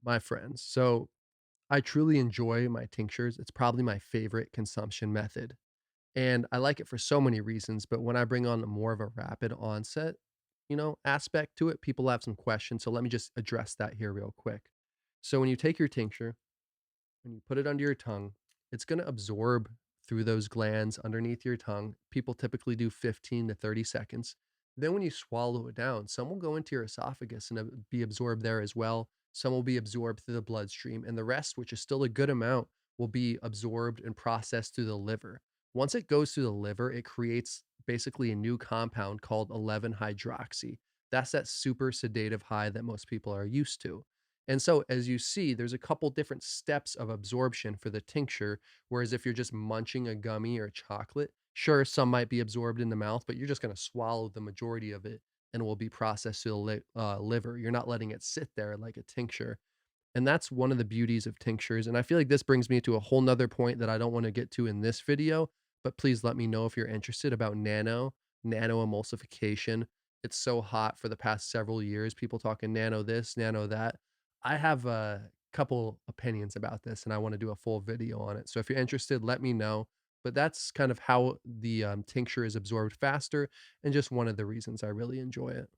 My friends. So I truly enjoy my tinctures. It's probably my favorite consumption method. And I like it for so many reasons, but when I bring on more of a rapid onset, aspect to it, people have some questions. So let me just address that here real quick. So when you take your tincture and you put it under your tongue, it's going to absorb through those glands underneath your tongue. People typically do 15 to 30 seconds. Then when you swallow it down, some will go into your esophagus and be absorbed there as well. Some will be absorbed through the bloodstream, and the rest, which is still a good amount, will be absorbed and processed through the liver. Once it goes through the liver, it creates basically a new compound called 11 hydroxy. That's that super sedative high that most people are used to. And so, as you see, there's a couple different steps of absorption for the tincture. Whereas if you're just munching a gummy or chocolate, sure, some might be absorbed in the mouth, but you're just going to swallow the majority of it and it will be processed to the liver. You're not letting it sit there like a tincture. And that's one of the beauties of tinctures. And I feel like this brings me to a whole nother point that I don't want to get to in this video, but please let me know if you're interested about nano emulsification. It's so hot for the past several years. People talking nano this, nano that. I have a couple opinions about this and I want to do a full video on it. So if you're interested, let me know. But that's kind of how the tincture is absorbed faster and just one of the reasons I really enjoy it.